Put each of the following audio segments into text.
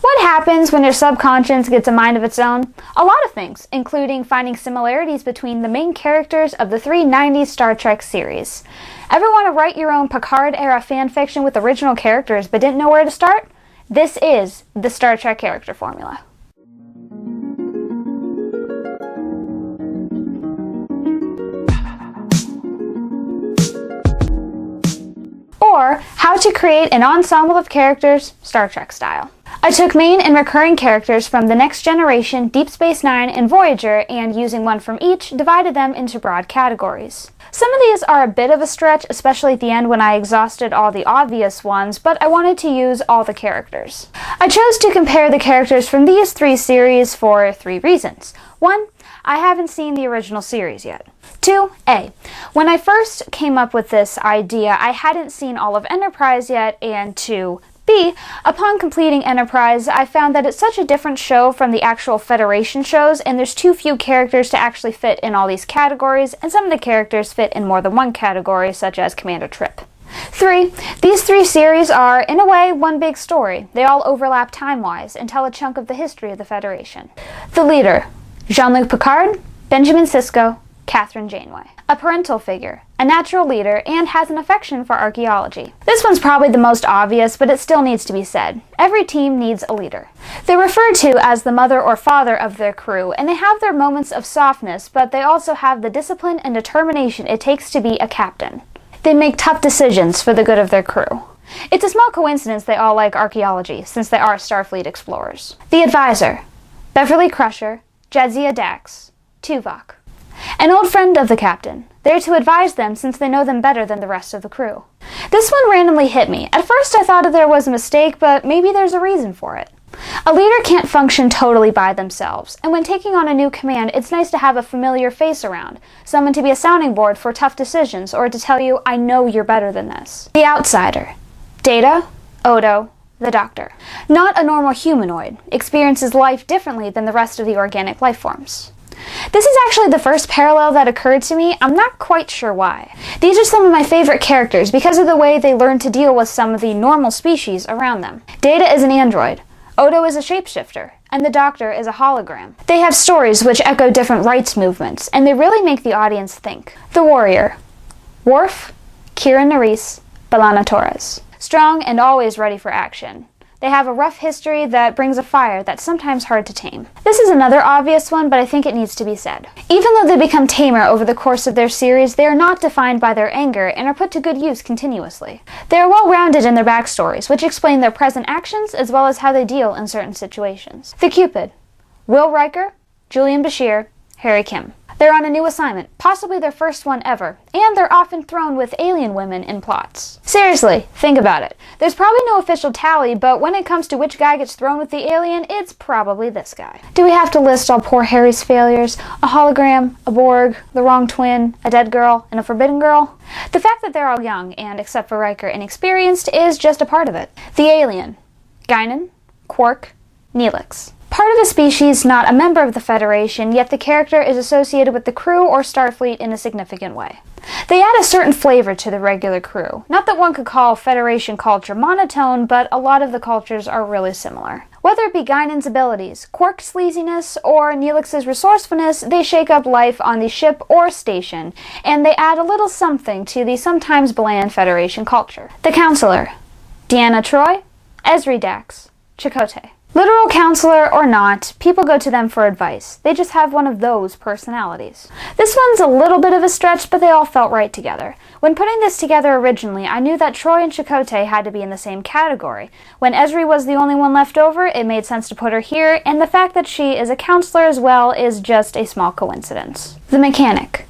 What happens when your subconscious gets a mind of its own? A lot of things, including finding similarities between the main characters of the three 90s Star Trek series. Ever want to write your own Picard-era fanfiction with original characters but didn't know where to start? This is the Star Trek character formula. Or how to create an ensemble of characters Star Trek style. I took main and recurring characters from The Next Generation, Deep Space Nine, and Voyager, and using one from each, divided them into broad categories. Some of these are a bit of a stretch, especially at the end when I exhausted all the obvious ones, but I wanted to use all the characters. I chose to compare the characters from these three series for three reasons. 1. I haven't seen the original series yet. 2. When I first came up with this idea, I hadn't seen all of Enterprise yet, and 2. B. Upon completing Enterprise, I found that it's such a different show from the actual Federation shows, and there's too few characters to actually fit in all these categories, and some of the characters fit in more than one category, such as Commander Trip. 3. These three series are, in a way, one big story. They all overlap time-wise and tell a chunk of the history of the Federation. The leader: Jean-Luc Picard, Benjamin Sisko, Catherine Janeway. A parental figure, a natural leader, and has an affection for archaeology. This one's probably the most obvious, but it still needs to be said. Every team needs a leader. They're referred to as the mother or father of their crew, and they have their moments of softness, but they also have the discipline and determination it takes to be a captain. They make tough decisions for the good of their crew. It's a small coincidence they all like archaeology, since they are Starfleet explorers. The advisor: Beverly Crusher, Jadzia Dax, Tuvok. An old friend of the captain, there to advise them since they know them better than the rest of the crew. This one randomly hit me. At first I thought there was a mistake, but maybe there's a reason for it. A leader can't function totally by themselves, and when taking on a new command, it's nice to have a familiar face around, someone to be a sounding board for tough decisions, or to tell you, I know you're better than this. The outsider: Data, Odo, the Doctor. Not a normal humanoid, experiences life differently than the rest of the organic life forms. This is actually the first parallel that occurred to me. I'm not quite sure why. These are some of my favorite characters because of the way they learn to deal with some of the normal species around them. Data is an android, Odo is a shapeshifter, and the Doctor is a hologram. They have stories which echo different rights movements, and they really make the audience think. The warrior: Worf, Kira Nerys, B'Elanna Torres. Strong and always ready for action. They have a rough history that brings a fire that's sometimes hard to tame. This is another obvious one, but I think it needs to be said. Even though they become tamer over the course of their series, they are not defined by their anger and are put to good use continuously. They are well-rounded in their backstories, which explain their present actions as well as how they deal in certain situations. The Cupid: Will Riker, Julian Bashir, Harry Kim. They're on a new assignment, possibly their first one ever, and they're often thrown with alien women in plots. Seriously, think about it. There's probably no official tally, but when it comes to which guy gets thrown with the alien, it's probably this guy. Do we have to list all poor Harry's failures? A hologram, a Borg, the wrong twin, a dead girl, and a forbidden girl? The fact that they're all young, and except for Riker, inexperienced, is just a part of it. The alien: Guinan, Quark, Neelix. Part of a species not a member of the Federation, yet the character is associated with the crew or Starfleet in a significant way. They add a certain flavor to the regular crew. Not that one could call Federation culture monotone, but a lot of the cultures are really similar. Whether it be Guinan's abilities, Quark's sleaziness, or Neelix's resourcefulness, they shake up life on the ship or station, and they add a little something to the sometimes bland Federation culture. The Counselor: Deanna Troi, Ezri Dax, Chakotay. Literal counselor or not, people go to them for advice. They just have one of those personalities. This one's a little bit of a stretch, but they all felt right together. When putting this together originally, I knew that Troi and Chakotay had to be in the same category. When Ezri was the only one left over, it made sense to put her here, and the fact that she is a counselor as well is just a small coincidence. The Mechanic: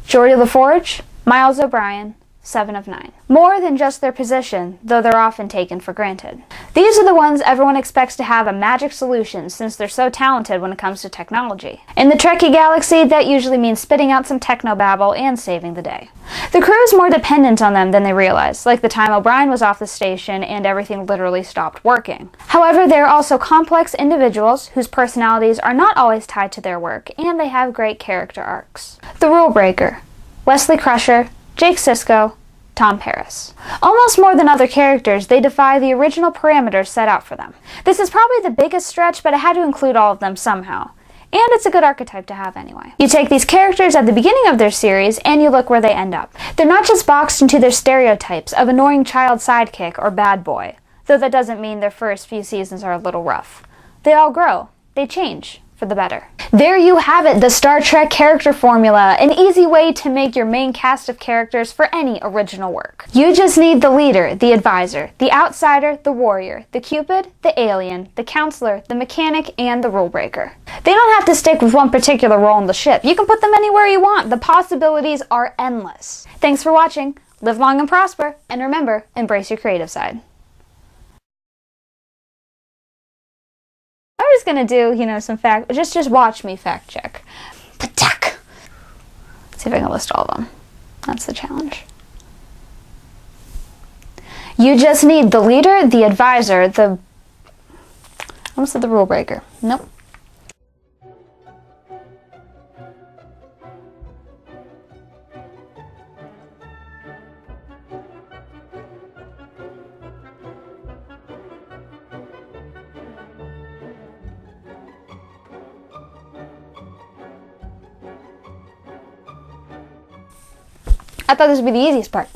Geordi LaForge, Miles O'Brien, 7 of 9. More than just their position, though they're often taken for granted. These are the ones everyone expects to have a magic solution since they're so talented when it comes to technology. In the Trekkie galaxy, that usually means spitting out some technobabble and saving the day. The crew is more dependent on them than they realize, like the time O'Brien was off the station and everything literally stopped working. However, they are also complex individuals whose personalities are not always tied to their work, and they have great character arcs. The Rule Breaker: Wesley Crusher, Jake Sisko, Tom Paris. Almost more than other characters, they defy the original parameters set out for them. This is probably the biggest stretch, but I had to include all of them somehow. And it's a good archetype to have anyway. You take these characters at the beginning of their series, and you look where they end up. They're not just boxed into their stereotypes of annoying child sidekick or bad boy, though that doesn't mean their first few seasons are a little rough. They all grow. They change. For the better. There you have it, the Star Trek character formula, an easy way to make your main cast of characters for any original work. You just need the leader, the advisor, the outsider, the warrior, the Cupid, the alien, the counselor, the mechanic, and the rule breaker. They don't have to stick with one particular role in the ship. You can put them anywhere you want. The possibilities are endless. Thanks for watching. Live long and prosper, and remember, embrace your creative side. I'm just gonna do, some just watch me fact check. Patak! See if I can list all of them. That's the challenge. You just need the leader, the advisor, I almost said the rule breaker. Nope. I thought this would be the easiest part.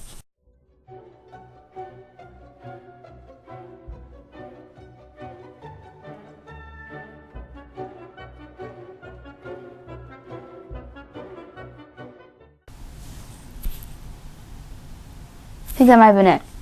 I think that might have been it.